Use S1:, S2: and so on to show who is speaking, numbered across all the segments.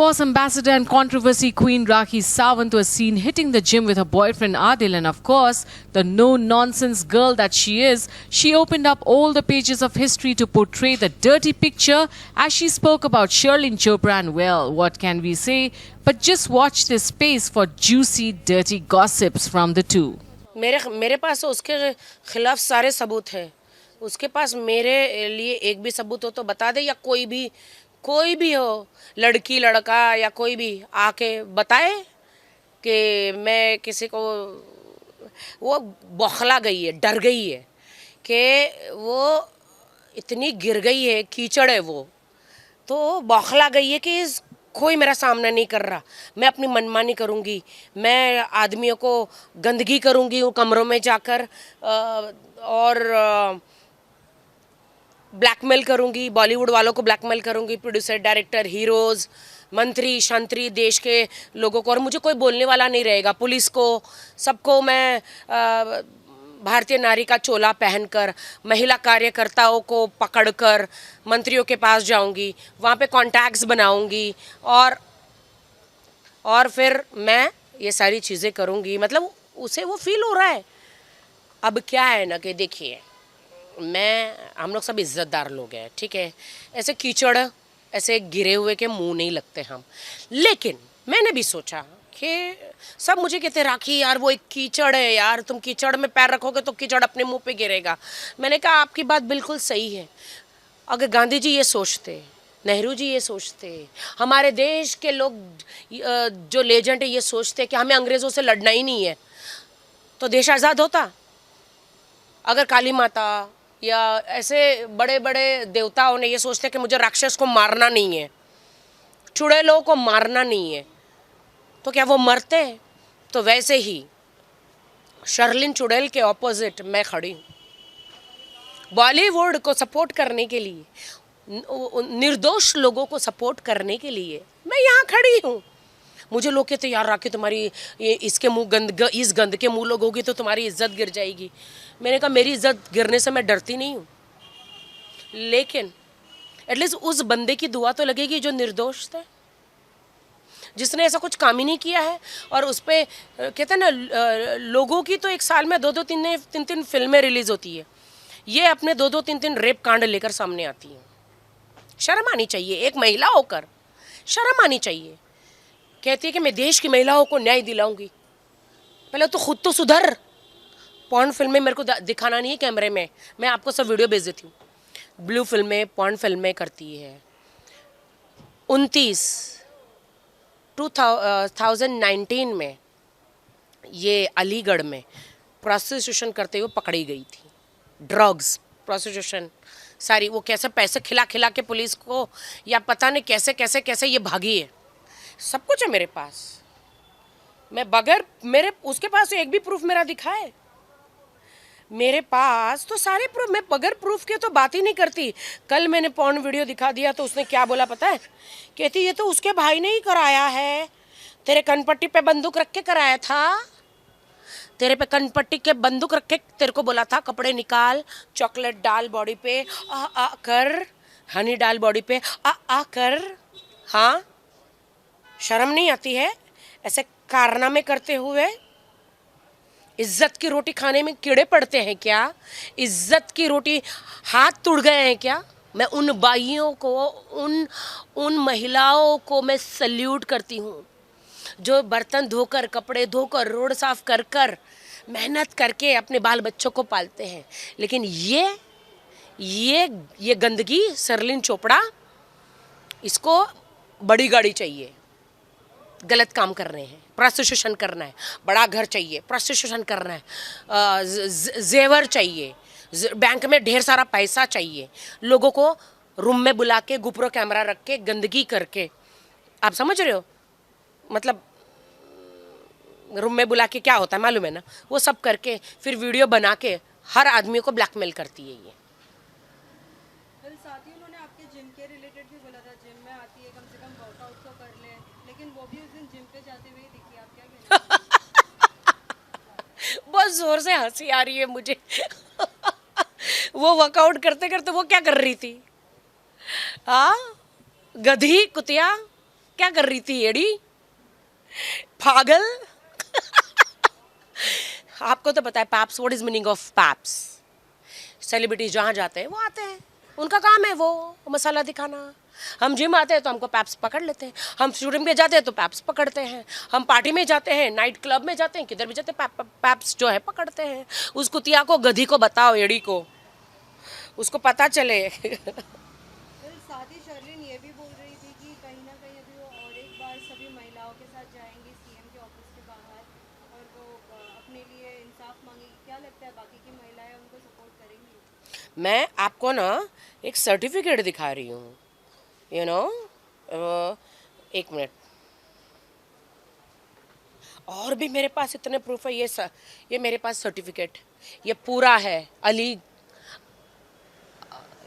S1: boss ambassador and controversy queen Rakhi Sawant was seen hitting the gym with her boyfriend Adil, and of course, the no-nonsense girl that she is, she opened up all the pages of history to portray the dirty picture as she spoke about Sherlyn Chopra. And well, what can we say? But just watch this space for juicy, dirty gossips from the two.
S2: मेरे पास उसके खिलाफ सारे सबूत हैं। उसके पास मेरे लिए एक भी सबूत हो तो बता दे, या कोई भी हो, लड़की लड़का या कोई भी आके बताए कि मैं किसी को, वो बौखला गई है, डर गई है कि वो इतनी गिर गई है, कीचड़ है वो, तो बौखला गई है कि कोई मेरा सामना नहीं कर रहा, मैं अपनी मनमानी करूँगी, मैं आदमियों को गंदगी करूँगी उन कमरों में जाकर और ब्लैकमेल करूँगी, बॉलीवुड वालों को ब्लैकमेल करूँगी, प्रोड्यूसर, डायरेक्टर, हीरोज़, मंत्री शंत्री, देश के लोगों को, और मुझे कोई बोलने वाला नहीं रहेगा। पुलिस को, सबको मैं भारतीय नारी का चोला पहनकर, महिला कार्यकर्ताओं को पकड़कर मंत्रियों के पास जाऊंगी, वहाँ पे कॉन्टैक्ट्स बनाऊंगी और फिर मैं ये सारी चीज़ें करूंगी। मतलब उसे वो फील हो रहा है। अब क्या है ना कि देखिए, हम लोग सब इज्जतदार लोग हैं, ठीक है, ऐसे कीचड़, ऐसे गिरे हुए के मुंह नहीं लगते हम। लेकिन मैंने भी सोचा कि सब मुझे कहते, राखी यार वो एक कीचड़ है यार, तुम कीचड़ में पैर रखोगे तो कीचड़ अपने मुंह पे गिरेगा। मैंने कहा आपकी बात बिल्कुल सही है। अगर गांधी जी ये सोचते, नेहरू जी ये सोचते, हमारे देश के लोग जो लेजेंड है ये सोचते कि हमें अंग्रेज़ों से लड़ना ही नहीं है, तो देश आज़ाद होता। अगर काली माता या ऐसे बड़े बड़े देवताओं ने ये सोचते कि मुझे राक्षस को मारना नहीं है, चुड़ैलों को मारना नहीं है, तो क्या वो मरते? तो वैसे ही शर्लिन चुड़ैल के ऑपोजिट मैं खड़ी हूँ, बॉलीवुड को सपोर्ट करने के लिए, निर्दोष लोगों को सपोर्ट करने के लिए मैं यहाँ खड़ी हूँ। मुझे लोग कहते यार राखी तुम्हारी इसके मुंह इस गंद के मुंह लोगोगी तो तुम्हारी इज्जत गिर जाएगी। मैंने कहा मेरी इज्जत गिरने से मैं डरती नहीं हूँ, लेकिन एटलीस्ट उस बंदे की दुआ तो लगेगी जो निर्दोष थे, जिसने ऐसा कुछ काम ही नहीं किया है। और उस पर कहते हैं ना, लोगों की तो एक साल में 2-2, 3-3 फिल्में रिलीज़ होती है, ये अपने 2-2, 3-3 रेप कांड लेकर सामने आती हैं। शर्म आनी चाहिए, एक महिला होकर शर्म आनी चाहिए। कहती है कि मैं देश की महिलाओं को न्याय दिलाऊंगी, पहले तो खुद तो सुधर। पॉर्न फिल्में मेरे को दिखाना नहीं है कैमरे में, मैं आपको सब वीडियो भेज देती हूँ। ब्लू फिल्में, पॉर्न फिल्में करती है। 2019 में ये अलीगढ़ में प्रोस्टिट्यूशन करते हुए पकड़ी गई थी। ड्रग्स, प्रोस्टिट्यूशन सारी, वो कैसे पैसे खिला खिला के पुलिस को, या पता नहीं कैसे कैसे कैसे ये भागी है। सब कुछ है मेरे पास, मैं बगैर मेरे उसके पास तो एक भी प्रूफ मेरा दिखाए। मेरे पास तो सारे प्रूफ, मैं बगैर प्रूफ के तो बात ही नहीं करती। कल मैंने पॉर्न वीडियो दिखा दिया तो उसने क्या बोला पता है? कहती ये तो उसके भाई ने ही कराया है, तेरे कनपट्टी पे बंदूक रख के कराया था, तेरे पे कनपट्टी के बंदूक रख के तेरे को बोला था कपड़े निकाल, चॉकलेट डाल बॉडी पे, आ कर, हनी डाल बॉडी पे, आ कर। हाँ, शर्म नहीं आती है ऐसे कारनामे करते हुए? इज्जत की रोटी खाने में कीड़े पड़ते हैं क्या? इज्जत की रोटी हाथ तुड़ गए हैं क्या? मैं उन बाइयों को, उन महिलाओं को मैं सल्यूट करती हूँ जो बर्तन धोकर, कपड़े धोकर, रोड साफ कर कर, मेहनत करके अपने बाल बच्चों को पालते हैं। लेकिन ये गंदगी, शर्लिन चोपड़ा, इसको बड़ी गाड़ी चाहिए, गलत काम कर रहे हैं, प्रोस्टिट्यूशन करना है, बड़ा घर चाहिए, प्रोस्टिट्यूशन करना है, जेवर चाहिए, बैंक में ढेर सारा पैसा चाहिए, लोगों को रूम में बुला के गुपरो कैमरा रख के गंदगी करके, आप समझ रहे हो? मतलब रूम में बुला के क्या होता है मालूम है ना? वो सब करके फिर वीडियो बना के हर आदमी को ब्लैकमेल करती है ये।
S3: साथ ही उन्होंने आपके जिम के रिलेटेड भी बोला था, जिम में आती है कम से कम वर्कआउट तो कर ले, लेकिन वो भी उस दिन जिम पे जाते हुए दिखी। आप क्या कहना?
S2: बहुत जोर से हंसी आ रही है मुझे। वो वर्कआउट करते करते वो क्या कर रही थी? हाँ, गधी कुतिया, क्या कर रही थी एड़ी, पागल। आपको तो पता है paps, what is meaning of paps. Celebrity जहाँ जाते हैं वो आते हैं, उनका काम है वो मसाला दिखाना। हम जिम आते हैं तो हमको पैप्स पकड़ लेते हैं, हम शूटिंग पे जाते हैं तो पैप्स पकड़ते हैं, हम पार्टी में जाते हैं, नाइट क्लब में जाते हैं, किधर भी जाते हैं पैप्स जो है पकड़ते हैं। उस कुतिया को, गधी को बताओ, एड़ी को, उसको पता चले।
S3: फिर साथ ही शर्लिन ये भी बोल रही थी कि कहीं ना कहीं अभी वो और एक बार सभी महिलाओं के साथ जाएंगी सीएम के ऑफिस के बाहर और वो अपने लिए इंसाफ मांगेगी। क्या लगता है बाकी की महिलाएं उनको सपोर्ट करेंगी?
S2: मैं आपको ना एक सर्टिफिकेट दिखा रही हूँ, यू नो, एक मिनट, और भी मेरे पास इतने प्रूफ है। ये मेरे पास सर्टिफिकेट, ये पूरा है अली,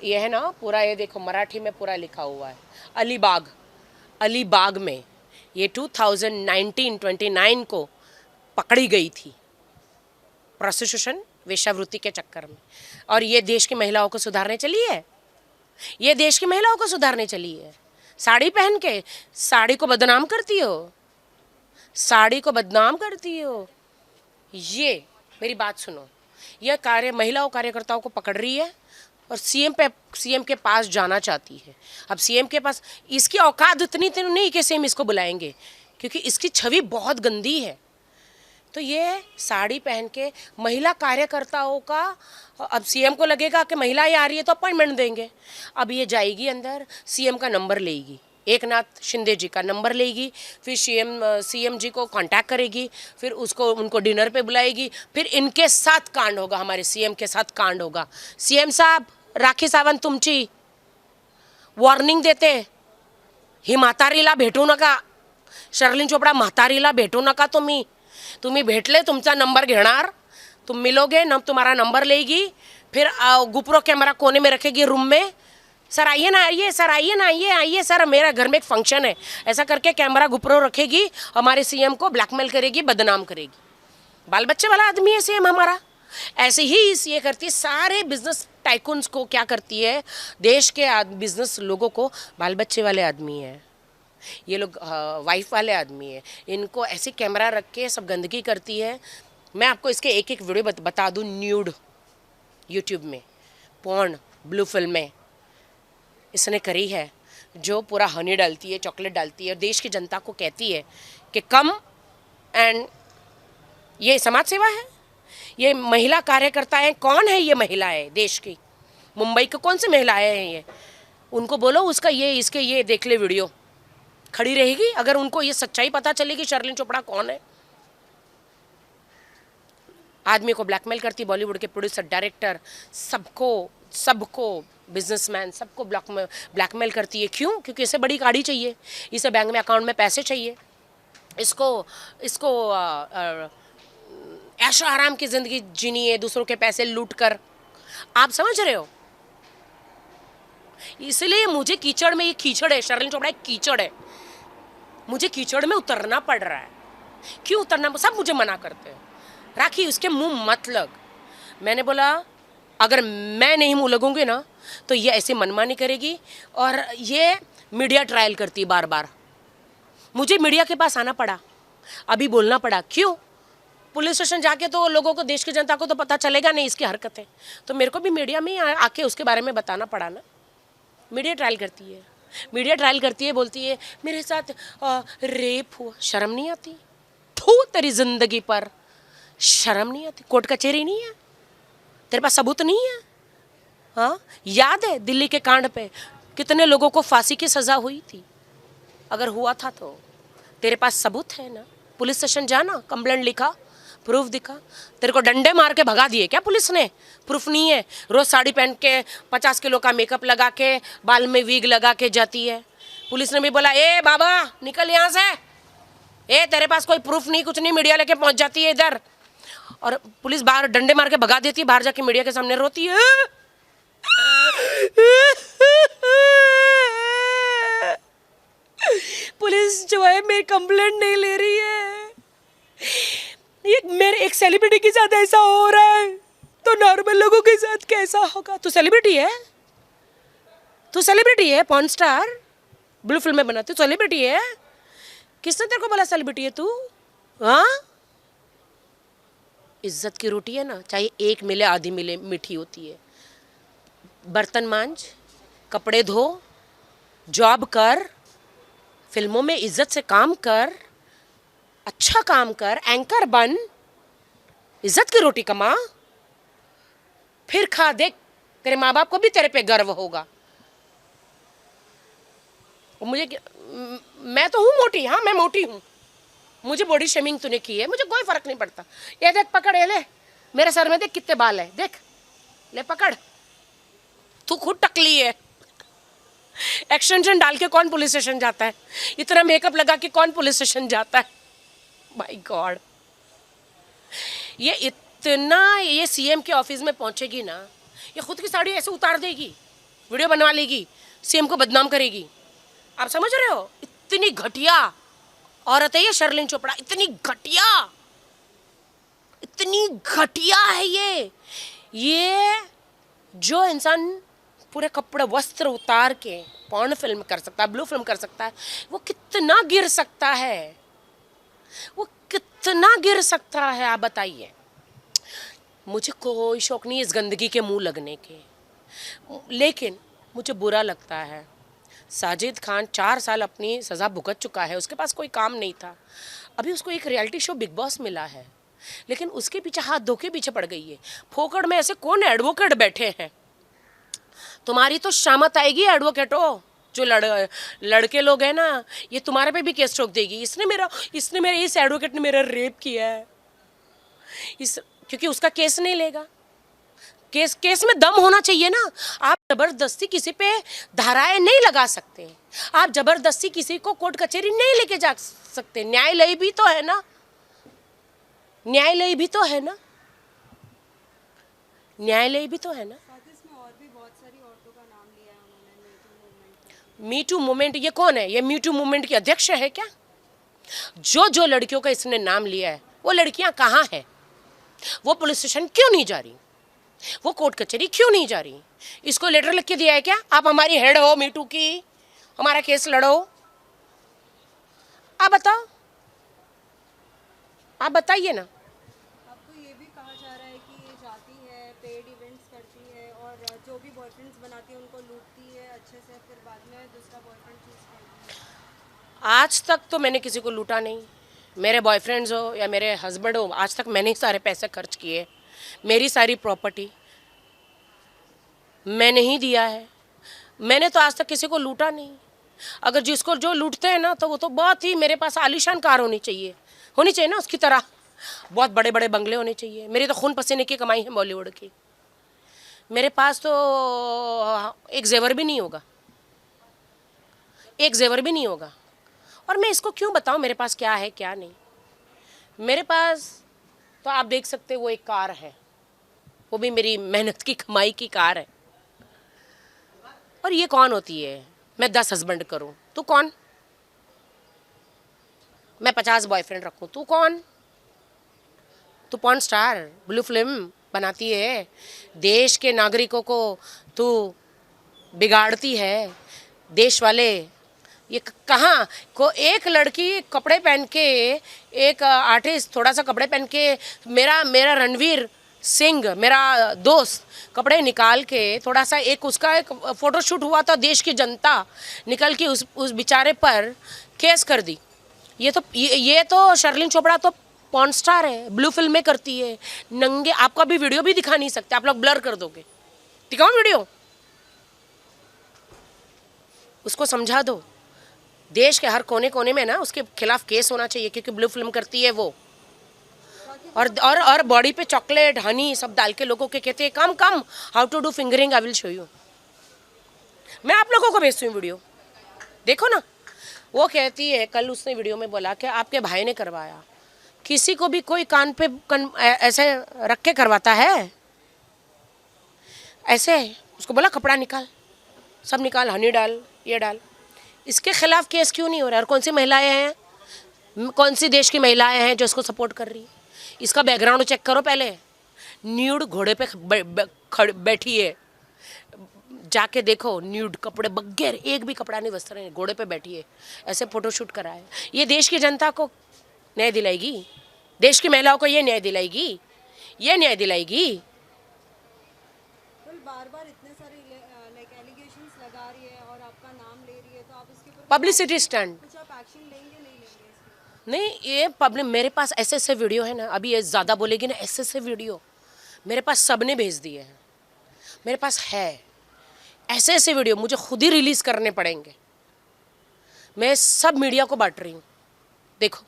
S2: ये है ना पूरा, ये देखो मराठी में पूरा लिखा हुआ है, अलीबाग में ये 2019-29 को पकड़ी गई थी प्रोस्टिट्यूशन, वेश्यावृत्ति के चक्कर में। और ये देश की महिलाओं को सुधारने चली है, ये देश की महिलाओं को सुधारने चली है। साड़ी पहन के साड़ी को बदनाम करती हो, साड़ी को बदनाम करती हो। ये मेरी बात सुनो, यह महिलाओं कार्यकर्ताओं को पकड़ रही है और सीएम के पास जाना चाहती है। अब सीएम के पास इसकी औकात इतनी तो नहीं कि सीएम इसको बुलाएंगे, क्योंकि इसकी छवि बहुत गंदी है। तो ये साड़ी पहन के महिला कार्यकर्ताओं का, अब सीएम को लगेगा कि महिलाएं आ रही है तो अपॉइंटमेंट देंगे। अब ये जाएगी अंदर, सीएम का नंबर लेगी, एकनाथ शिंदे जी का नंबर लेगी, फिर सीएम जी को कांटेक्ट करेगी, फिर उनको डिनर पे बुलाएगी, फिर इनके साथ कांड होगा, हमारे सीएम के साथ कांड होगा। सीएम साहब, राखी सावंत तुमची वॉर्निंग देते, ही म्हातारीला भेटू नका, शर्लिन चोपडा म्हातारीला भेटू नका तुम्ही भेटले तुमचा नंबर घेणार, तुम मिलोगे न, तुम्हारा नंबर लेगी, फिर गुप्रो कैमरा कोने में रखेगी रूम में, सर आइए ना, आइए सर, आइए ना, आइए सर, मेरा घर में एक फंक्शन है, ऐसा करके कैमरा गुप्रो रखेगी, हमारे सीएम को ब्लैकमेल करेगी, बदनाम करेगी। बाल बच्चे वाला आदमी है सीएम हमारा। ऐसे ही ये करती है सारे बिजनेस टाइकून्स को, क्या करती है, देश के बिजनेस लोगों को बाल बच्चे वाले आदमी है, ये लोग वाइफ वाले आदमी है, इनको ऐसे कैमरा रख के सब गंदगी करती है। मैं आपको इसके एक एक वीडियो बता दूँ, न्यूड यूट्यूब में, पॉर्न, ब्लू फिल्में इसने करी है, जो पूरा हनी डालती है, चॉकलेट डालती है, और देश की जनता को कहती है कि कम एंड ये समाज सेवा है। ये महिला कार्यकर्ता हैं, कौन है ये महिलाएं देश की, मुंबई की कौन सी महिलाएं हैं ये, उनको बोलो उसका इसके ये देख ले वीडियो, खड़ी रहेगी। अगर उनको ये सच्चाई पता चलेगी शर्लिन चोपड़ा कौन है, आदमी को ब्लैकमेल करती, बॉलीवुड के प्रोड्यूसर, डायरेक्टर, सबको बिजनेसमैन, सबको ब्लैकमेल करती है। क्यों? क्योंकि इसे बड़ी गाड़ी चाहिए, इसे बैंक में अकाउंट में पैसे चाहिए, इसको ऐशो आराम की ज़िंदगी जीनी है, दूसरों के पैसे लूट कर। आप समझ रहे हो? इसलिए मुझे कीचड़ में, ये कीचड़ है, शर्लिन चोपड़ा एक कीचड़ है, मुझे कीचड़ में उतरना पड़ रहा है। क्यों उतरना? सब मुझे मना करते हैं, राखी उसके मुंह मत लग। मैंने बोला अगर मैं नहीं मुंह लगूंगी ना तो ये ऐसे मनमानी करेगी, और ये मीडिया ट्रायल करती है बार बार। मुझे मीडिया के पास आना पड़ा, अभी बोलना पड़ा। क्यों? पुलिस स्टेशन जाके तो लोगों को, देश की जनता को तो पता चलेगा नहीं इसकी हरकतें, तो मेरे को भी मीडिया में आके उसके बारे में बताना पड़ा ना। मीडिया ट्रायल करती है, मीडिया ट्रायल करती है, बोलती है मेरे साथ रेप हुआ। शर्म नहीं आती? थू तेरी जिंदगी पर, शर्म नहीं आती? कोर्ट कचहरी नहीं है, तेरे पास सबूत नहीं है? हाँ, याद है दिल्ली के कांड पे कितने लोगों को फांसी की सजा हुई थी? अगर हुआ था तो तेरे पास सबूत है ना? पुलिस स्टेशन जाना, कंप्लेंट लिखा, प्रूफ दिखा। तेरे को डंडे मार के भगा दिए क्या पुलिस ने? प्रूफ नहीं है। रोज साड़ी पहन के 50 किलो का मेकअप लगा के, बाल में वीग लगा के जाती है। पुलिस ने भी बोला ए बाबा निकल यहाँ से, ए तेरे पास कोई प्रूफ नहीं, कुछ नहीं, मीडिया लेके पहुंच जाती है इधर, और पुलिस बाहर डंडे मार के भगा देती है, बाहर जाके मीडिया के सामने रोती है। पुलिस जो है मेरी कंप्लेंट नहीं ले रही है। ये मेरे एक सेलिब्रिटी के साथ ऐसा हो रहा है तो नॉर्मल लोगों के साथ कैसा होगा? तू सेलिब्रिटी है, तू सेलिब्रिटी है, पॉर्न स्टार, ब्लू फिल्म में बनाती, सेलिब्रिटी है। किसने तेरे को बोला सेलिब्रिटी है तू? हाँ, इज्जत की रोटी है ना, चाहे एक मिले आधी मिले, मीठी होती है। बर्तन मांज, कपड़े धो, जॉब कर, फिल्मों में इज्जत से काम कर, अच्छा काम कर, एंकर बन, इज्जत की रोटी कमा, फिर खा। देख, तेरे माँ बाप को भी तेरे पे गर्व होगा। और मैं तो हूँ मोटी, हाँ मैं मोटी हूँ, मुझे बॉडी शेमिंग तूने की है, मुझे कोई फर्क नहीं पड़ता। ये देख, पकड़, ये ले, मेरे सर में देख कितने बाल है, देख, ले पकड़। तू खुद टकली है। एक्सटेंशन डाल के कौन पुलिस स्टेशन जाता है? इतना मेकअप लगा के कौन पुलिस स्टेशन जाता है? माय गॉड, ये सीएम के ऑफिस में पहुंचेगी ना, ये खुद की साड़ी ऐसे उतार देगी, वीडियो बनवा लेगी, सीएम को बदनाम करेगी। आप समझ रहे हो? इतनी घटिया औरत है ये शर्लिन चोपड़ा, इतनी घटिया है ये जो इंसान पूरे कपड़े वस्त्र उतार के पॉर्न फिल्म कर सकता है, ब्लू फिल्म कर सकता है, वो कितना गिर सकता है? वो कितना गिर सकता है? आप बताइए। मुझे कोई शौक नहीं इस गंदगी के मुंह लगने के, लेकिन मुझे बुरा लगता है। साजिद खान 4 साल अपनी सज़ा भुगत चुका है, उसके पास कोई काम नहीं था, अभी उसको एक रियलिटी शो बिग बॉस मिला है, लेकिन उसके पीछे हाथ धो के पीछे पड़ गई है। फोकड़ में ऐसे कौन एडवोकेट बैठे हैं? तुम्हारी तो शामत आएगी एडवोकेटो, जो लड़के लोग हैं ना, ये तुम्हारे पे भी केस ठोक देगी। इस एडवोकेट ने मेरा रेप किया है, क्योंकि उसका केस नहीं लेगा। केस में दम होना चाहिए ना। आप जबरदस्ती किसी पे धाराएं नहीं लगा सकते, आप जबरदस्ती किसी को कोर्ट कचहरी नहीं लेके जा सकते। न्यायालय भी तो है ना, न्यायालय भी तो है ना।
S3: साथ ही इसमें और भी बहुत सारी औरतों का नाम लिया है उन्होंने
S2: मी टू मूवमेंट। ये कौन है? ये मी टू मूवमेंट की अध्यक्ष है क्या? जो लड़कियों का इसने नाम लिया है, वो लड़कियां कहाँ हैं? वो पुलिस स्टेशन क्यों नहीं जा रही? वो कोर्ट कचहरी क्यों नहीं जा रही? इसको लेटर लिख के दिया है क्या? आप हमारी हेड हो मीटू की, हमारा केस लड़ो। आप बताओ, आप बताइए ना।
S3: अब तो ये भी कहा जा रहा है कि ये जाती है, पेड इवेंट्स करती है और जो भी बॉयफ्रेंड्स बनाती है उनको लूटती है अच्छे से, फिर बाद में दूसरा बॉयफ्रेंड चूज करती है।
S2: आज तक तो मैंने किसी को लूटा नहीं। मेरे बॉयफ्रेंड्स हो या मेरे हस्बैंड हो, आज तक मैंने ही सारे पैसे खर्च किए, मेरी सारी प्रॉपर्टी मैंने ही दिया है। मैंने तो आज तक किसी को लूटा नहीं। अगर जिसको जो लूटते हैं ना, तो वो तो बहुत ही, मेरे पास आलीशान कार होनी चाहिए ना उसकी तरह, बहुत बड़े बड़े बंगले होने चाहिए। मेरी तो खून पसीने की कमाई है बॉलीवुड की। मेरे पास तो एक जेवर भी नहीं होगा, और मैं इसको क्यों बताऊं मेरे पास क्या है क्या नहीं। मेरे पास तो आप देख सकते, वो एक कार है, वो भी मेरी मेहनत की कमाई की कार है। और ये कौन होती है? मैं 10 हस्बैंड करूं, तू कौन? मैं 50 बॉयफ्रेंड रखूं, तू कौन? तू पॉर्न स्टार, ब्लू फिल्म बनाती है, देश के नागरिकों को तू बिगाड़ती है। देश वाले ये कहाँ को एक लड़की कपड़े पहन के, एक आर्टिस्ट थोड़ा सा कपड़े पहन के, मेरा रणवीर सिंह मेरा दोस्त कपड़े निकाल के थोड़ा सा, एक उसका एक फ़ोटोशूट हुआ था, देश की जनता निकल के उस बेचारे पर केस कर दी। ये तो शर्लिन चोपड़ा तो पॉर्न स्टार है, ब्लू फिल्में करती है, नंगे। आपका भी वीडियो भी दिखा नहीं सकते, आप लोग ब्लर कर दोगे। दिखाओ वीडियो, उसको समझा दो। देश के हर कोने कोने में ना उसके खिलाफ केस होना चाहिए, क्योंकि ब्लू फिल्म करती है वो। और बॉडी पे चॉकलेट हनी सब डाल के लोगों के कहते हैं come how to do fingering, I will show you. मैं आप लोगों को भेजती हूँ वीडियो, देखो ना। वो कहती है, कल उसने वीडियो में बोला कि आपके भाई ने करवाया। किसी को भी कोई कान पे ऐसे रख के करवाता है? ऐसे उसको बोला कपड़ा निकाल, सब निकाल, हनी डाल, ये डाल। इसके खिलाफ केस क्यों नहीं हो रहा है? और कौन सी महिलाएं हैं, कौन सी देश की महिलाएं हैं जो इसको सपोर्ट कर रही है? इसका बैकग्राउंड चेक करो पहले। न्यूड घोड़े पे बैठी है, जाके देखो, न्यूड कपड़े बगैर एक भी कपड़ा नहीं, वस्त्र नहीं, घोड़े पे बैठी है, ऐसे फोटोशूट कराए। ये देश की जनता को न्याय दिलाएगी? देश की महिलाओं को ये न्याय दिलाएगी? ये न्याय दिलाएगी?
S3: बार बार इतने सारे लाइक एलिगेशंस लगा रही है और आपका नाम ले रही है, तो आप इसके ऊपर
S2: पब्लिसिटी स्टंट।
S3: कुछ आप एक्शन लेंगे नहीं लेंगे इसके?
S2: नहीं, ये पब्लिक, मेरे पास ऐसे ऐसे वीडियो है ना, अभी ये ज़्यादा बोलेगी ना, ऐसे ऐसे वीडियो मेरे पास सबने भेज दिए हैं, मेरे पास है ऐसे ऐसे वीडियो, मुझे खुद ही रिलीज़ करने पड़ेंगे। मैं सब मीडिया को बांट रही हूँ, देखो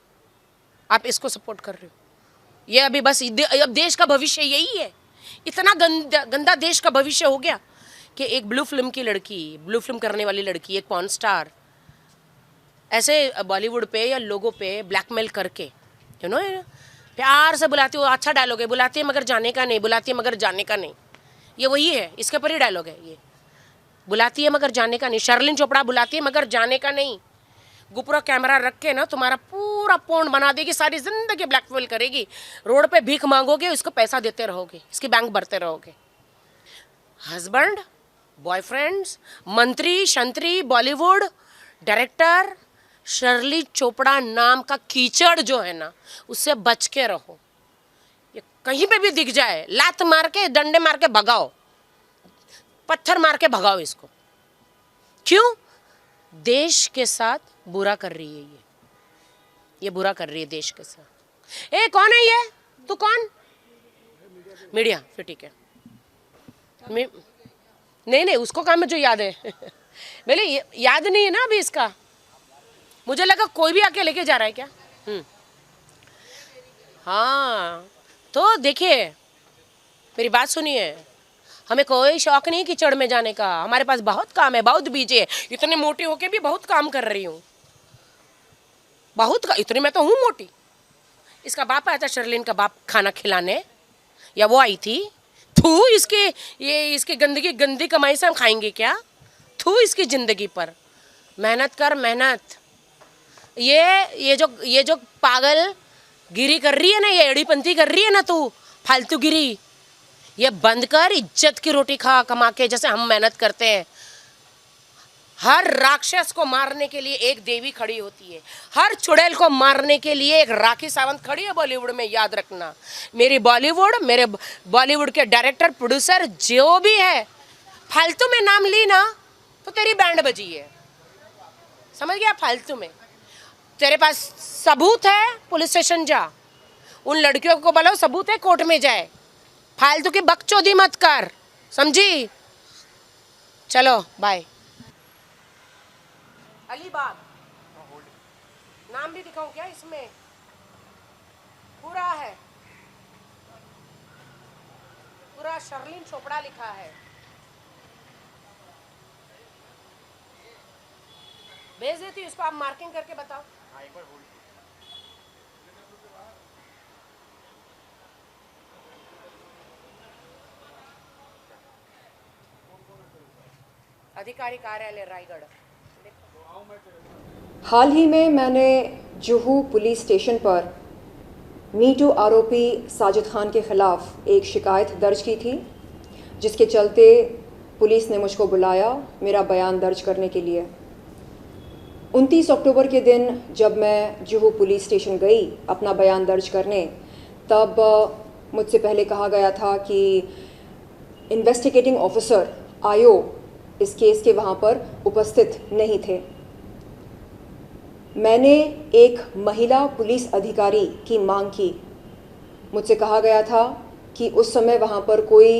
S2: आप इसको सपोर्ट कर रहे हो। ये अभी बस अब देश का भविष्य यही है। इतना गंदा देश का भविष्य हो गया कि एक ब्लू फिल्म की लड़की, ब्लू फिल्म करने वाली लड़की, एक पॉर्न स्टार, ऐसे बॉलीवुड पे या लोगों पे ब्लैकमेल करके, यू नो, प्यार से बुलाती है, वो अच्छा डायलॉग है, बुलाती है मगर जाने का नहीं, बुलाती है मगर जाने का नहीं, ये वही है, इसके ऊपर ही डायलॉग है ये, बुलाती है मगर जाने का नहीं। शर्लिन चोपड़ा बुलाती है मगर जाने का नहीं, गुपरो कैमरा रख के ना तुम्हारा पूरा पौंड बना देगी, सारी जिंदगी ब्लैकमेल करेगी, रोड पे भीख मांगोगे, उसको पैसा देते रहोगे, इसकी बैंक भरते रहोगे। हस्बैंड, बॉयफ्रेंड्स, मंत्री शंत्री, बॉलीवुड डायरेक्टर, शर्ली चोपड़ा नाम का कीचड़ जो है ना, उससे बच के रहो। ये कहीं पे भी दिख जाए, लात मार के, डंडे मार के भगाओ, पत्थर मार के भगाओ इसको। क्यों? देश के साथ बुरा कर रही है ये बुरा कर रही है देश के साथ। ए कौन है ये? तू कौन? मीडिया। फिर ठीक है, नहीं नहीं, उसको काम है जो याद है मेरे याद नहीं है ना अभी इसका, मुझे लगा कोई भी आके लेके जा रहा है क्या। हाँ, तो देखिए मेरी बात सुनिए, हमें कोई शौक नहीं कीचड़ में जाने का, हमारे पास बहुत काम है, बहुत बीजे है, इतने मोटी होके भी बहुत काम कर रही हूँ, इतनी मैं तो हूँ मोटी। इसका बाप आया था, शर्लिन का बाप, खाना खिलाने, या वो आई थी? थू इसकी गंदी कमाई से हम खाएंगे क्या? थू इसकी जिंदगी पर। मेहनत कर, मेहनत। ये जो पागल गिरी कर रही है ना, ये एड़ीपंथी कर रही है ना तू, फालतू गिरी, ये बंद कर, इज्जत की रोटी खा कमा के, जैसे हम मेहनत करते हैं। हर राक्षस को मारने के लिए एक देवी खड़ी होती है, हर चुड़ैल को मारने के लिए एक राखी सावंत खड़ी है बॉलीवुड में, याद रखना। मेरे बॉलीवुड के डायरेक्टर, प्रोड्यूसर जो भी है, फालतू में नाम ली ना तो तेरी बैंड बजी है, समझ गया? फालतू में। तेरे पास सबूत है, पुलिस स्टेशन जा, उन लड़कियों को बोलो सबूत है, कोर्ट में जाए, फालतू की बकचोदी मत कर, समझी? चलो बाय। अलीबाग नाम भी दिखाऊं क्या इसमें? पूरा है, पूरा शर्लिन चोपड़ा लिखा है। भेज देती हूँ, इसको आप मार्किंग करके बताओ। अधिकारी कार्यालय रायगढ़।
S4: हाल ही में मैंने जुहू पुलिस स्टेशन पर मीटू आरोपी साजिद खान के ख़िलाफ़ एक शिकायत दर्ज की थी, जिसके चलते पुलिस ने मुझको बुलाया मेरा बयान दर्ज करने के लिए। 29 अक्टूबर के दिन जब मैं जुहू पुलिस स्टेशन गई अपना बयान दर्ज करने, तब मुझसे पहले कहा गया था कि इन्वेस्टिगेटिंग ऑफिसर आयो इस केस के वहाँ पर उपस्थित नहीं थे। मैंने एक महिला पुलिस अधिकारी की मांग की। मुझसे कहा गया था कि उस समय वहाँ पर कोई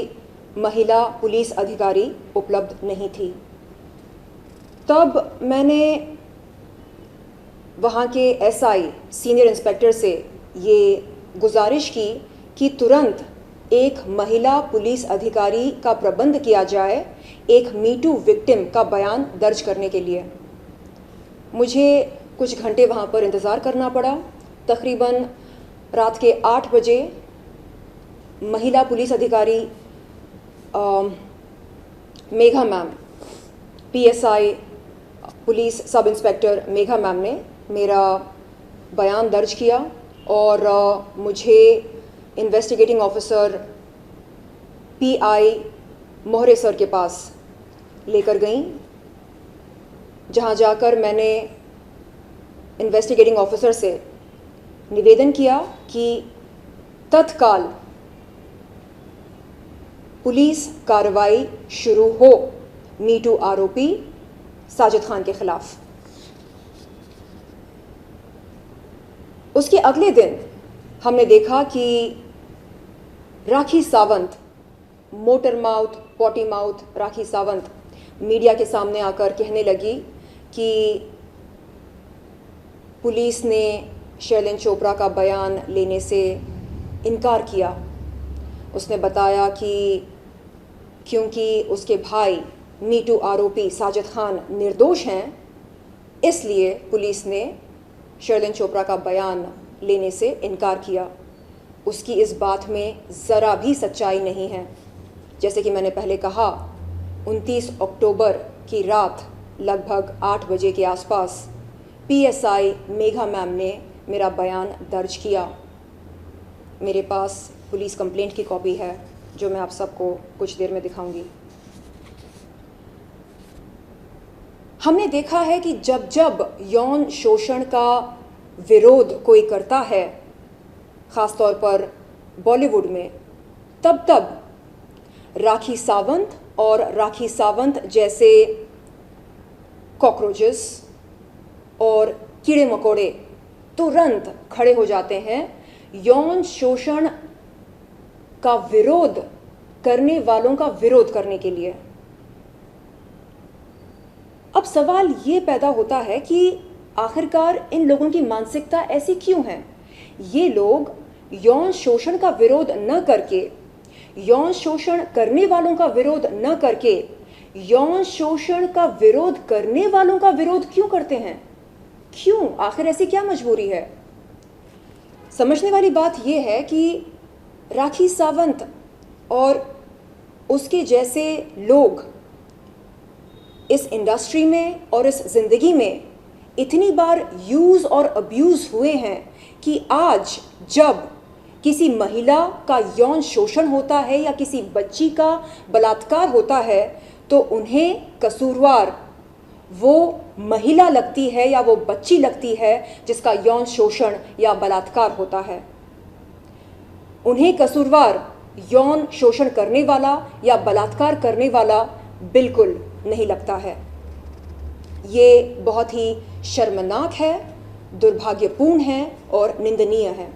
S4: महिला पुलिस अधिकारी उपलब्ध नहीं थी। तब मैंने वहाँ के एसआई सीनियर इंस्पेक्टर से ये गुजारिश की कि तुरंत एक महिला पुलिस अधिकारी का प्रबंध किया जाए एक मीटू विक्टिम का बयान दर्ज करने के लिए। मुझे कुछ घंटे वहाँ पर इंतज़ार करना पड़ा। तकरीबन रात के 8 बजे महिला पुलिस अधिकारी Megha ma'am, PSI police sub inspector Megha ma'am ने मेरा बयान दर्ज किया और मुझे इन्वेस्टिगेटिंग ऑफिसर पीआई मोहरे सर के पास लेकर गईं, जहां जाकर मैंने इन्वेस्टिगेटिंग ऑफिसर से निवेदन किया कि तत्काल पुलिस कार्रवाई शुरू हो मी टू आरोपी साजिद खान के खिलाफ। उसके अगले दिन हमने देखा कि Rakhi Sawant, motor mouth, potty mouth Rakhi Sawant media के सामने आकर कहने लगी कि पुलिस ने शैलेंद्र चोपड़ा का बयान लेने से इनकार किया। उसने बताया कि क्योंकि उसके भाई मी टू आरोपी साजिद खान निर्दोष हैं, इसलिए पुलिस ने शैलेंद्र चोपड़ा का बयान लेने से इनकार किया। उसकी इस बात में ज़रा भी सच्चाई नहीं है। जैसे कि मैंने पहले कहा, 29 अक्टूबर की रात लगभग 8 बजे के आसपास PSI मेघा मैम ने मेरा बयान दर्ज किया। मेरे पास पुलिस कंप्लेंट की कॉपी है जो मैं आप सबको कुछ देर में दिखाऊंगी। हमने देखा है कि जब जब यौन शोषण का विरोध कोई करता है, ख़ास तौर पर बॉलीवुड में, तब तब राखी सावंत और राखी सावंत जैसे कॉकरोचेस और कीड़े मकोड़े तुरंत खड़े हो जाते हैं यौन शोषण का विरोध करने वालों का विरोध करने के लिए। अब सवाल ये पैदा होता है कि आखिरकार इन लोगों की मानसिकता ऐसी क्यों है? ये लोग यौन शोषण का विरोध न करके, यौन शोषण करने वालों का विरोध न करके, यौन शोषण का विरोध करने वालों का विरोध क्यों करते हैं? क्यों? आखिर ऐसी क्या मजबूरी है? समझने वाली बात यह है कि राखी सावंत और उसके जैसे लोग इस इंडस्ट्री में और इस ज़िंदगी में इतनी बार यूज़ और अब्यूज़ हुए हैं कि आज जब किसी महिला का यौन शोषण होता है या किसी बच्ची का बलात्कार होता है तो उन्हें कसूरवार वो महिला लगती है या वो बच्ची लगती है जिसका यौन शोषण या बलात्कार होता है। उन्हें कसूरवार यौन शोषण करने वाला या बलात्कार करने वाला बिल्कुल नहीं लगता है। ये बहुत ही शर्मनाक है, दुर्भाग्यपूर्ण है और निंदनीय है।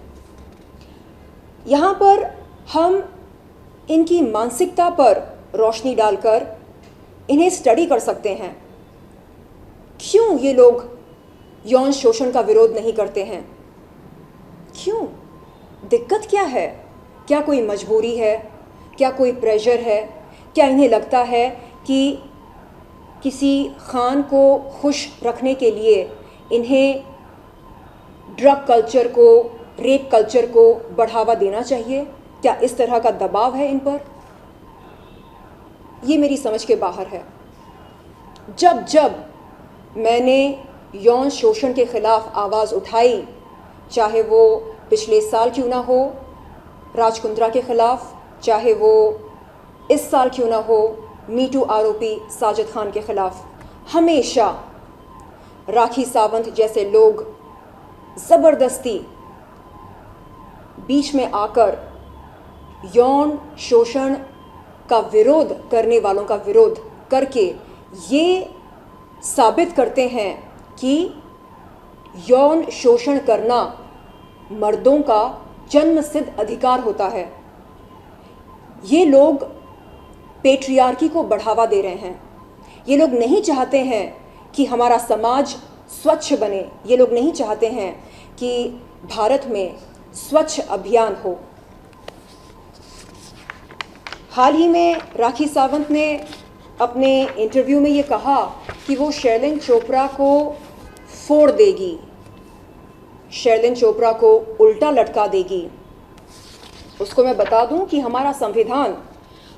S4: यहाँ पर हम इनकी मानसिकता पर रोशनी डालकर इन्हें स्टडी कर सकते हैं। क्यों ये लोग यौन शोषण का विरोध नहीं करते हैं? क्यों? दिक्कत क्या है? क्या कोई मजबूरी है? क्या कोई प्रेशर है? क्या इन्हें लगता है कि किसी खान को खुश रखने के लिए इन्हें ड्रग कल्चर को, रेप कल्चर को बढ़ावा देना चाहिए? क्या इस तरह का दबाव है इन पर? ये मेरी समझ के बाहर है। जब जब मैंने यौन शोषण के ख़िलाफ़ आवाज़ उठाई, चाहे वो पिछले साल क्यों ना हो राज कुंद्रा के ख़िलाफ़, चाहे वो इस साल क्यों ना हो मी टू आरोपी साजिद खान के ख़िलाफ़, हमेशा राखी सावंत जैसे लोग ज़बरदस्ती बीच में आकर यौन शोषण का विरोध करने वालों का विरोध करके ये साबित करते हैं कि यौन शोषण करना मर्दों का जन्मसिद्ध अधिकार होता है। ये लोग पेट्रियार्की को बढ़ावा दे रहे हैं। ये लोग नहीं चाहते हैं कि हमारा समाज स्वच्छ बने। ये लोग नहीं चाहते हैं कि भारत में स्वच्छ अभियान हो। हाल ही में राखी सावंत ने अपने इंटरव्यू में ये कहा कि वो शैलेंद्र चोपड़ा को फोड़ देगी, शैलेंद्र चोपड़ा को उल्टा लटका देगी। उसको मैं बता दूं कि हमारा संविधान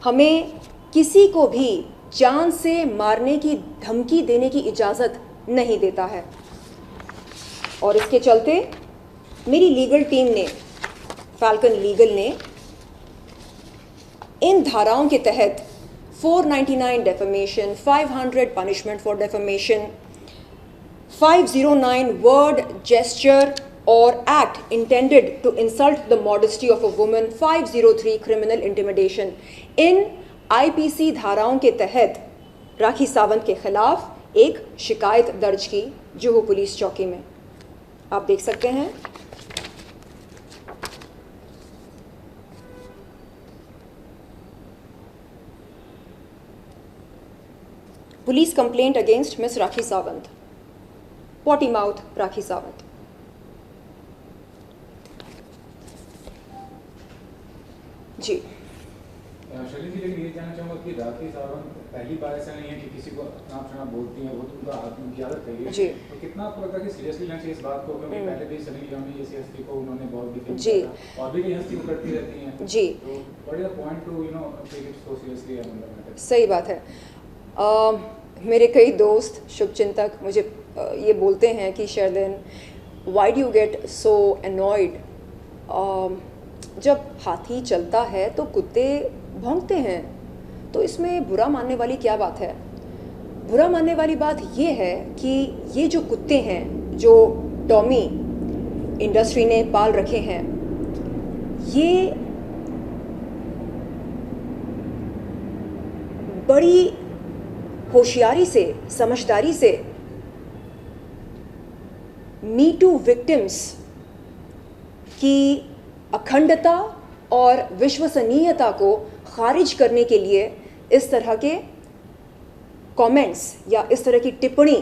S4: हमें किसी को भी जान से मारने की धमकी देने की इजाज़त नहीं देता है। और इसके चलते मेरी लीगल टीम ने, फैल्कन लीगल ने, इन धाराओं के तहत 499 defamation, 500 punishment for defamation, 509 word, gesture or act intended to insult the modesty of a woman, 503 criminal intimidation. In IPC धाराओं के तहत राखी सावंत के खिलाफ एक शिकायत दर्ज की जुहू पुलिस चौकी में। आप देख सकते हैं। पुलिस कंप्लेंट अगेंस्ट मिस राखी सावंत, पॉटी माउथ राखी सावंत। जी
S5: शैली जी, लेकिन ये जानना चाहूँगा कि राखी सावंत पहली बार ऐसा नहीं है कि किसी को नाम सुना बोलती हैं, वो तो उनका उनकी आदत है
S4: जी।
S5: तो कितना आपको लगता है कि सीरियसली लेना चाहिए इस बात को, क्योंकि पहले भी सनी लियोनी जैसी हस्ती को उन्होंने बहुत डिफेंड
S4: जी।
S5: किया और भी कई हस्ती को करती रहती हैं
S4: जी।
S5: तो what is the point to take it so seriously on the matter?
S4: सही बात है। मेरे कई दोस्त शुभचिंतक मुझे ये बोलते हैं कि Sherlyn, why do you get so annoyed? जब हाथी चलता है तो कुत्ते भौंकते हैं, तो इसमें बुरा मानने वाली क्या बात है? बुरा मानने वाली बात ये है कि ये जो कुत्ते हैं जो टॉमी इंडस्ट्री ने पाल रखे हैं, ये बड़ी होशियारी से, समझदारी से मी टू विक्टिम्स की अखंडता और विश्वसनीयता को खारिज करने के लिए इस तरह के कमेंट्स या इस तरह की टिप्पणी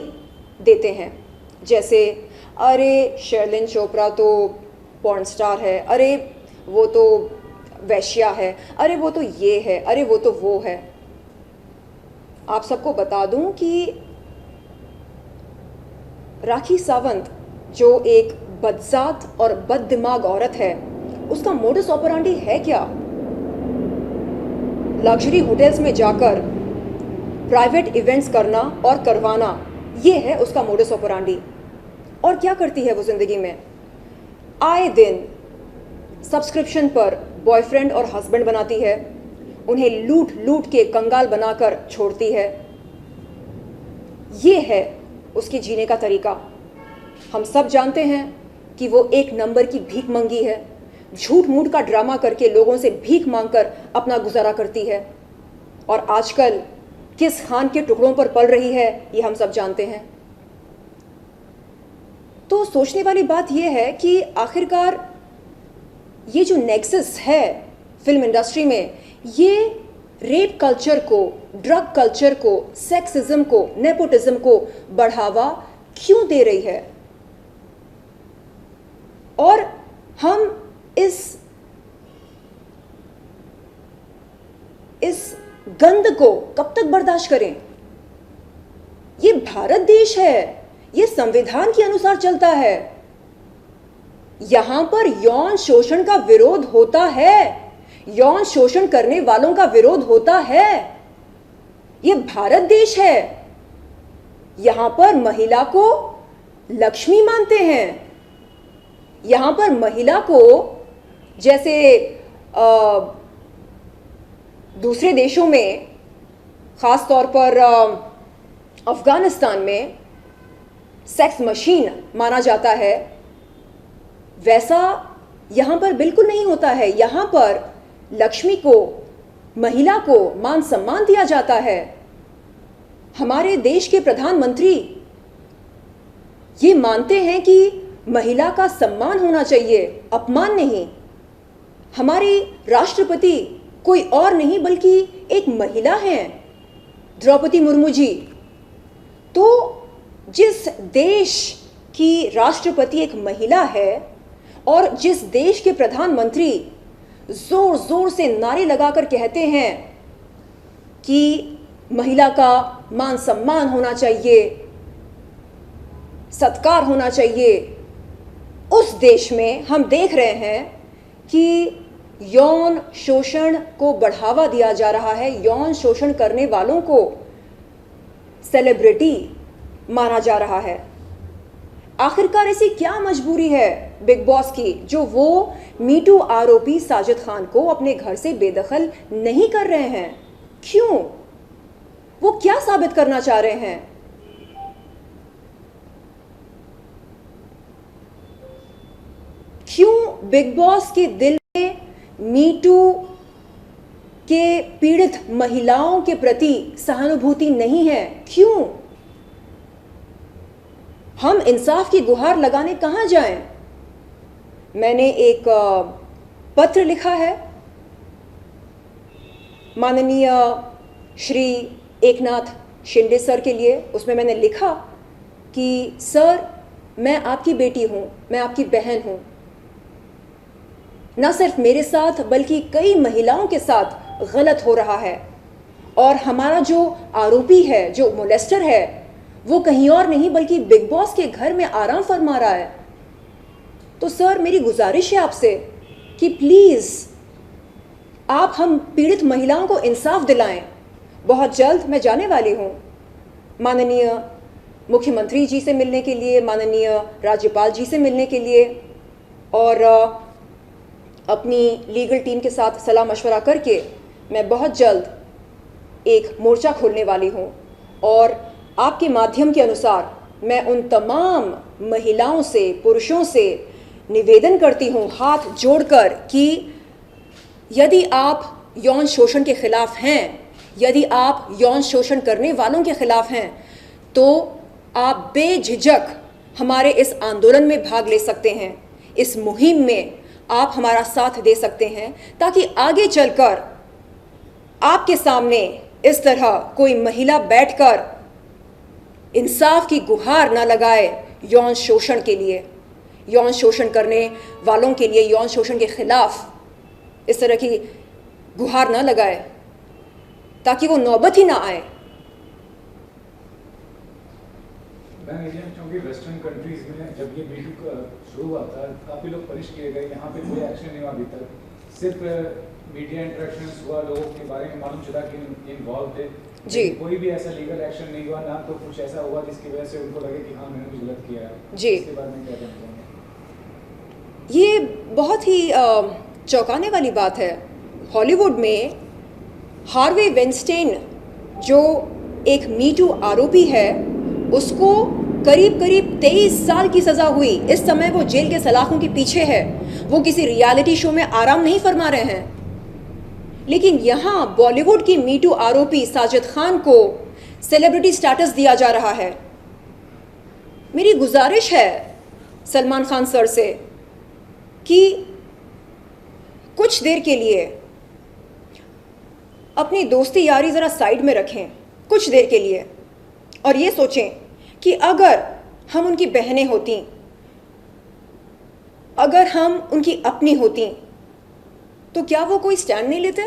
S4: देते हैं। जैसे अरे शर्लिन चोपड़ा तो पॉर्न स्टार है, अरे वो तो वैश्या है, अरे वो तो ये है, अरे वो तो वो है। आप सबको बता दूं कि राखी सावंत जो एक बदजात और बददिमाग औरत है, उसका मोडस ऑपरेंडी है क्या? लग्जरी होटल्स में जाकर प्राइवेट इवेंट्स करना और करवाना, ये है उसका मोडस ऑपरेंडी। और क्या करती है वो ज़िंदगी में? आए दिन सब्सक्रिप्शन पर बॉयफ्रेंड और हस्बैंड बनाती है, उन्हें लूट लूट के कंगाल बनाकर छोड़ती है। ये है उसके जीने का तरीका। हम सब जानते हैं कि वो एक नंबर की भीख मंगी है, झूठ मूठ का ड्रामा करके लोगों से भीख मांगकर अपना गुजारा करती है, और आजकल किस खान के टुकड़ों पर पल रही है ये हम सब जानते हैं। तो सोचने वाली बात यह है कि आखिरकार ये जो नेक्सस है फिल्म इंडस्ट्री में, ये रेप कल्चर को, ड्रग कल्चर को, सेक्सिज्म को, नेपोटिज्म को बढ़ावा क्यों दे रही है? और हम इस गंद को कब तक बर्दाश्त करें? ये भारत देश है, ये संविधान के अनुसार चलता है। यहां पर यौन शोषण का विरोध होता है, यौन शोषण करने वालों का विरोध होता है। ये भारत देश है, यहां पर महिला को लक्ष्मी मानते हैं। यहां पर महिला को, जैसे दूसरे देशों में, ख़ास तौर पर अफ़गानिस्तान में सेक्स मशीन माना जाता है, वैसा यहाँ पर बिल्कुल नहीं होता है। यहाँ पर लक्ष्मी को, महिला को मान सम्मान दिया जाता है। हमारे देश के प्रधानमंत्री ये मानते हैं कि महिला का सम्मान होना चाहिए, अपमान नहीं। हमारी राष्ट्रपति कोई और नहीं बल्कि एक महिला हैं, द्रौपदी मुर्मू जी। तो जिस देश की राष्ट्रपति एक महिला है और जिस देश के प्रधानमंत्री जोर जोर से नारे लगाकर कहते हैं कि महिला का मान सम्मान होना चाहिए, सत्कार होना चाहिए, उस देश में हम देख रहे हैं कि यौन शोषण को बढ़ावा दिया जा रहा है। यौन शोषण करने वालों को सेलिब्रिटी माना जा रहा है। आखिरकार ऐसी क्या मजबूरी है बिग बॉस की जो वो मीटू आरोपी साजिद खान को अपने घर से बेदखल नहीं कर रहे हैं? क्यों? वो क्या साबित करना चाह रहे हैं? क्यों बिग बॉस के दिल में मी टू के पीड़ित महिलाओं के प्रति सहानुभूति नहीं है? क्यों? हम इंसाफ की गुहार लगाने कहां जाएं? मैंने एक पत्र लिखा है माननीय श्री एकनाथ शिंदे सर के लिए। उसमें मैंने लिखा कि सर, मैं आपकी बेटी हूं, मैं आपकी बहन हूं। न सिर्फ मेरे साथ बल्कि कई महिलाओं के साथ गलत हो रहा है, और हमारा जो आरोपी है, जो मोलेस्टर है, वो कहीं और नहीं बल्कि बिग बॉस के घर में आराम फरमा रहा है। तो सर, मेरी गुजारिश है आपसे कि प्लीज़ आप हम पीड़ित महिलाओं को इंसाफ दिलाएं। बहुत जल्द मैं जाने वाली हूं माननीय मुख्यमंत्री जी से मिलने के लिए, माननीय राज्यपाल जी से मिलने के लिए, और अपनी लीगल टीम के साथ सलाह मशवरा करके मैं बहुत जल्द एक मोर्चा खोलने वाली हूं। और आपके माध्यम के अनुसार मैं उन तमाम महिलाओं से, पुरुषों से निवेदन करती हूं हाथ जोड़कर कि यदि आप यौन शोषण के खिलाफ हैं, यदि आप यौन शोषण करने वालों के खिलाफ हैं, तो आप बेझिझक हमारे इस आंदोलन में भाग ले सकते हैं। इस मुहिम में आप हमारा साथ दे सकते हैं, ताकि आगे चलकर आपके सामने इस तरह कोई महिला बैठकर इंसाफ की गुहार ना लगाए यौन शोषण के लिए, यौन शोषण करने वालों के लिए, यौन शोषण के खिलाफ इस तरह की गुहार ना लगाए, ताकि वो नौबत ही ना आए।
S5: मैं ये जानना चाहूँगी, वेस्टर्न कंट्रीज में जब ये मीटू का शुरू हुआ था, काफ़ी लोग पनिश किए गए, यहाँ पे कोई एक्शन नहीं हुआ अभी तक। सिर्फ मीडिया इंटरेक्शंस हुआ, लोगों के बारे में मालूम चला कि इन्वॉल्व थे जी। कोई भी ऐसा लीगल एक्शन नहीं हुआ, ना तो कुछ ऐसा हुआ जिसकी वजह से उनको लगे कि हाँ मैंने कुछ गलत किया है जी। इसके बारे में क्या कहना चाहेंगे?
S4: ये बहुत ही चौंकाने वाली बात है। हॉलीवुड में हार्वे वेनस्टेन जो एक मीटू आरोपी है, उसको करीब 23 साल की सज़ा हुई। इस समय वो जेल के सलाखों के पीछे है, वो किसी रियलिटी शो में आराम नहीं फरमा रहे हैं। लेकिन यहाँ बॉलीवुड की मीटू आरोपी साजिद खान को सेलिब्रिटी स्टेटस दिया जा रहा है। मेरी गुजारिश है सलमान खान सर से कि कुछ देर के लिए अपनी दोस्ती यारी ज़रा साइड में रखें, कुछ देर के लिए, और ये सोचें कि अगर हम उनकी बहनें होती, अगर हम उनकी अपनी होती, तो क्या वो कोई स्टैंड नहीं लेते?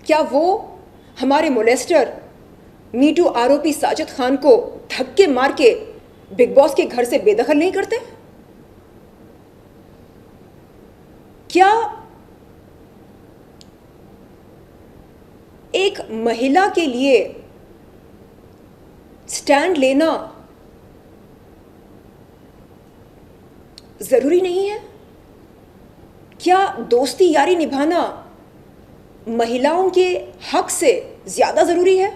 S4: क्या वो हमारे मोलेस्टर मीटू आरोपी साजिद खान को धक्के मार के बिग बॉस के घर से बेदखल नहीं करते? क्या एक महिला के लिए स्टैंड लेना जरूरी नहीं है? क्या दोस्ती यारी निभाना महिलाओं के हक से ज्यादा जरूरी है?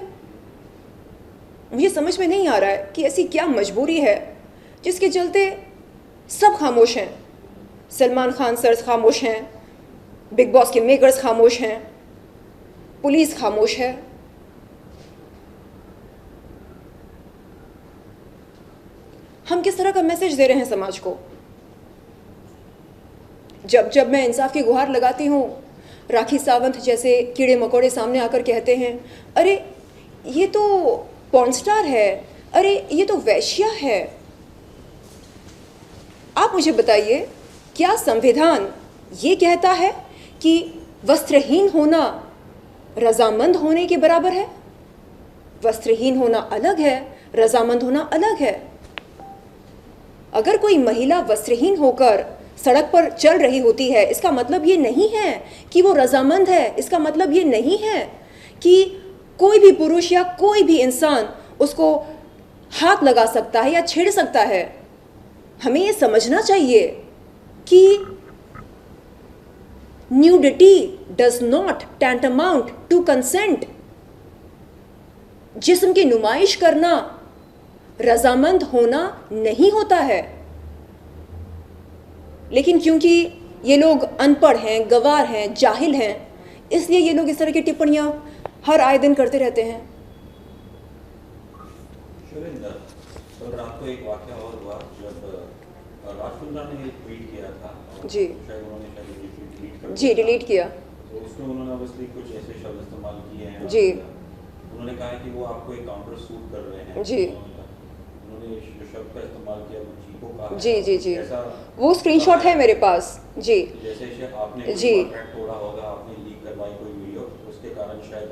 S4: मुझे समझ में नहीं आ रहा है कि ऐसी क्या मजबूरी है जिसके चलते सब खामोश हैं। सलमान खान सर खामोश हैं, बिग बॉस के मेकर्स खामोश हैं, पुलिस खामोश है। हम किस तरह का मैसेज दे रहे हैं समाज को? जब जब मैं इंसाफ की गुहार लगाती हूँ, राखी सावंत जैसे कीड़े मकोड़े सामने आकर कहते हैं, अरे ये तो पॉर्न स्टार है, अरे ये तो वैश्या है। आप मुझे बताइए, क्या संविधान ये कहता है कि वस्त्रहीन होना रजामंद होने के बराबर है? वस्त्रहीन होना अलग है, रजामंद होना अलग है। अगर कोई महिला वस्त्रहीन होकर सड़क पर चल रही होती है, इसका मतलब ये नहीं है कि वो रजामंद है। इसका मतलब ये नहीं है कि कोई भी पुरुष या कोई भी इंसान उसको हाथ लगा सकता है या छेड़ सकता है। हमें ये समझना चाहिए कि nudity does not tantamount to consent। जिस्म की नुमाइश करना रजामंद होना नहीं होता है। लेकिन क्योंकि ये लोग अनपढ़ हैं, गवार हैं, जाहिल हैं, इसलिए ये लोग इस तरह की टिप्पणियां हर आए दिन करते रहते हैं।
S6: कल रात को एक वाक़या और हुआ जब राज कुंद्रा ने एक ट्वीट किया था।
S4: जी।
S6: शायद उन्होंने डिलीट कर
S4: जी, डिलीट किया।
S6: तो उसमें उन्होंने ऑब्वियसली कुछ ऐसे शब्द इस्तेमाल किए हैं।
S4: जी।
S6: उन्होंने कहा कि वो आपको एक काउंटर सूट कर रहे हैं।
S4: जी।
S6: उन्होंने जो शब्द का इस्तेमाल किया वो चीको कहा।
S4: जी जी जी,
S6: ऐसा
S4: वो स्क्रीनशॉट है मेरे पास। जी
S6: जैसे आपने
S4: जी।
S6: कॉन्ट्रैक्ट तोड़ा होगा, आपने लीक करवाई कोई वीडियो, उसके कारण शायद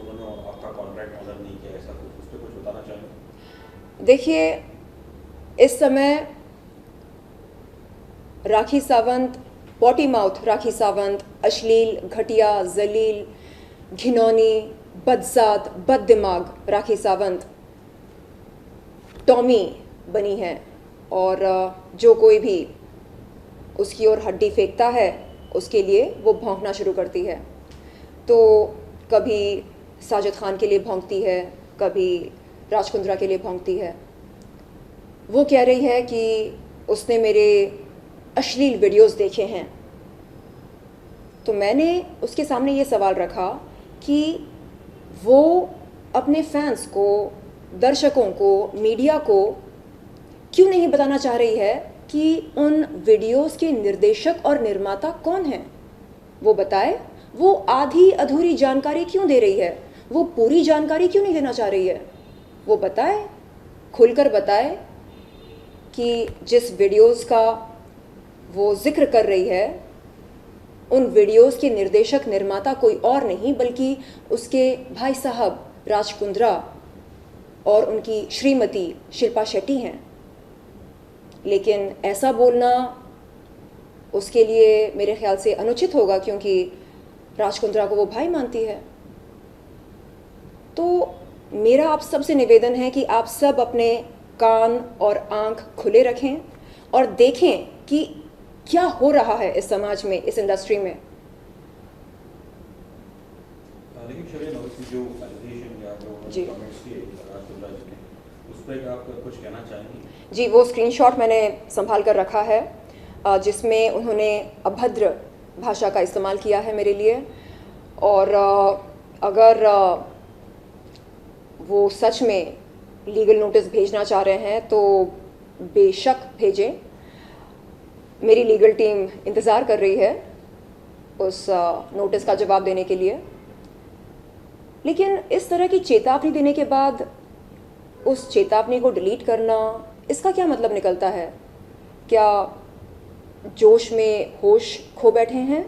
S6: उन्होंने आपका कॉन्ट्रैक्ट ऑनर नहीं किया, ऐसा कुछ उस पर कुछ बताना चाहेंगे?
S4: देखिए, इस समय राखी सावंत, पॉटी माउथ राखी सावंत, अश्लील, घटिया, जलील, घिनौनी, बदजात, बददिमाग राखी सावंत टॉमी बनी है और जो कोई भी उसकी ओर हड्डी फेंकता है उसके लिए वो भौंकना शुरू करती है। तो कभी साजिद खान के लिए भौंकती है, कभी राज कुंद्रा के लिए भौंकती है। वो कह रही है कि उसने मेरे अश्लील वीडियोस देखे हैं। तो मैंने उसके सामने ये सवाल रखा कि वो अपने फैंस को, दर्शकों को, मीडिया को क्यों नहीं बताना चाह रही है कि उन वीडियोस के निर्देशक और निर्माता कौन हैं। वो बताए। वो आधी अधूरी जानकारी क्यों दे रही है, वो पूरी जानकारी क्यों नहीं देना चाह रही है। वो बताए, खुलकर बताए कि जिस वीडियोस का वो जिक्र कर रही है उन वीडियोस के निर्देशक निर्माता कोई और नहीं बल्कि उसके भाई साहब राज कुंद्रा और उनकी श्रीमती शिल्पा शेट्टी हैं। लेकिन ऐसा बोलना उसके लिए मेरे ख्याल से अनुचित होगा क्योंकि राज कुंद्रा को वो भाई मानती है। तो मेरा आप सबसे निवेदन है कि आप सब अपने कान और आंख खुले रखें और देखें कि क्या हो रहा है इस समाज में, इस इंडस्ट्री में।
S6: लेकिन शरीन जो एलिगेशन या जो
S4: जी।
S6: कमेंट्स किए राज कुंद्रा जी ने, उस पर आप कुछ कहना चाहेंगे?
S4: जी, वो स्क्रीनशॉट मैंने संभाल कर रखा है जिसमें उन्होंने अभद्र भाषा का इस्तेमाल किया है मेरे लिए। और अगर वो सच में लीगल नोटिस भेजना चाह रहे हैं तो बेशक भेजें। मेरी लीगल टीम इंतज़ार कर रही है उस नोटिस का जवाब देने के लिए। लेकिन इस तरह की चेतावनी देने के बाद उस चेतावनी को डिलीट करना, इसका क्या मतलब निकलता है? क्या जोश में होश खो बैठे हैं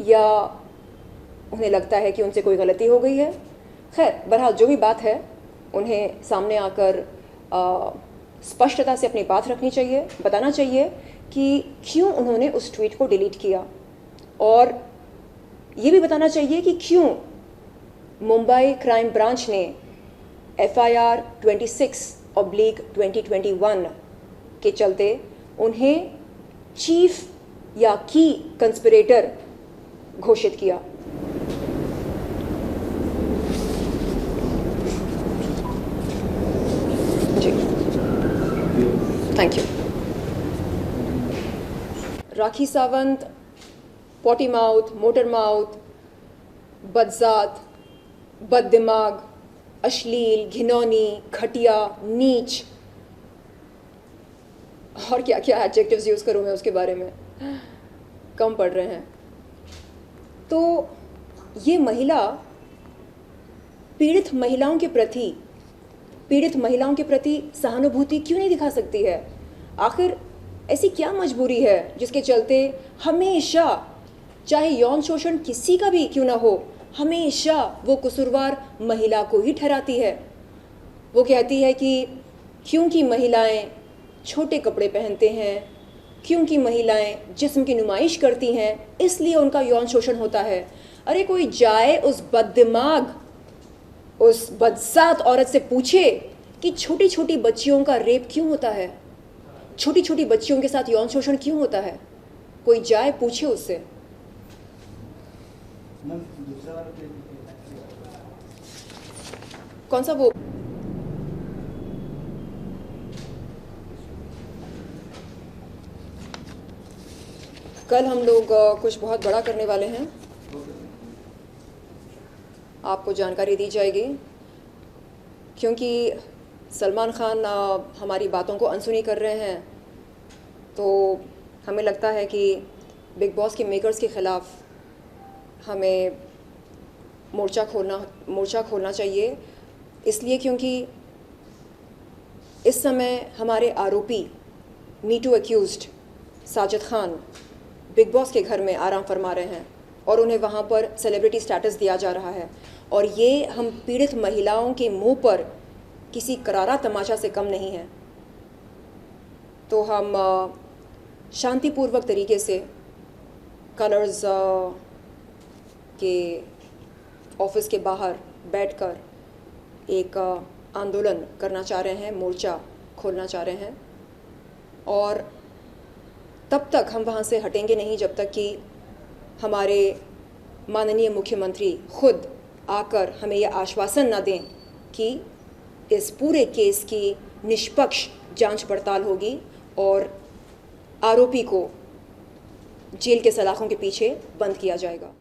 S4: या उन्हें लगता है कि उनसे कोई गलती हो गई है? खैर, बहरहाल जो भी बात है उन्हें सामने आकर स्पष्टता से अपनी बात रखनी चाहिए, बताना चाहिए कि क्यों उन्होंने उस ट्वीट को डिलीट किया और ये भी बताना चाहिए कि क्यों मुंबई क्राइम ब्रांच ने FIR 26/2021 के चलते उन्हें चीफ या की कंस्पिरेटर घोषित किया। जी, thank you. Rakhi Sawant, potty mouth, motor mouth, बदजात, बददिमाग, अश्लील, घिनौनी, घटिया, नीच और क्या क्या एडजेक्टिव्स यूज़ करूँ मैं उसके बारे में, कम पड़ रहे हैं। तो ये महिला पीड़ित महिलाओं के प्रति सहानुभूति क्यों नहीं दिखा सकती है? आखिर ऐसी क्या मजबूरी है जिसके चलते हमेशा, चाहे यौन शोषण किसी का भी क्यों ना हो, हमेशा वो कसूरवार महिला को ही ठहराती है। वो कहती है कि क्योंकि महिलाएं छोटे कपड़े पहनते हैं, क्योंकि महिलाएं जिस्म की नुमाइश करती हैं, इसलिए उनका यौन शोषण होता है। अरे कोई जाए उस बददिमाग, उस बदसात औरत से पूछे कि छोटी छोटी बच्चियों का रेप क्यों होता है, छोटी छोटी बच्चियों के साथ यौन शोषण क्यों होता है। कोई जाए पूछे उससे। कौन सा वो कल हम लोग कुछ बहुत बड़ा करने वाले हैं, आपको जानकारी दी जाएगी, क्योंकि सलमान खान हमारी बातों को अनसुनी कर रहे हैं, तो हमें लगता है कि बिग बॉस के मेकर्स के ख़िलाफ़ हमें मोर्चा खोलना चाहिए। इसलिए क्योंकि इस समय हमारे आरोपी me too accused Sajid Khan Bigg Boss के घर में आराम फरमा रहे हैं और उन्हें वहाँ पर सेलिब्रिटी स्टेटस दिया जा रहा है, और ये हम पीड़ित महिलाओं के मुंह पर किसी करारा तमाचा से कम नहीं है। तो हम शांतिपूर्वक तरीके से कलर्स के ऑफिस के बाहर बैठकर एक आंदोलन करना चाह रहे हैं, मोर्चा खोलना चाह रहे हैं, और तब तक हम वहाँ से हटेंगे नहीं जब तक कि हमारे माननीय मुख्यमंत्री खुद आकर हमें यह आश्वासन न दें कि इस पूरे केस की निष्पक्ष जांच पड़ताल होगी और आरोपी को जेल के सलाखों के पीछे बंद किया जाएगा।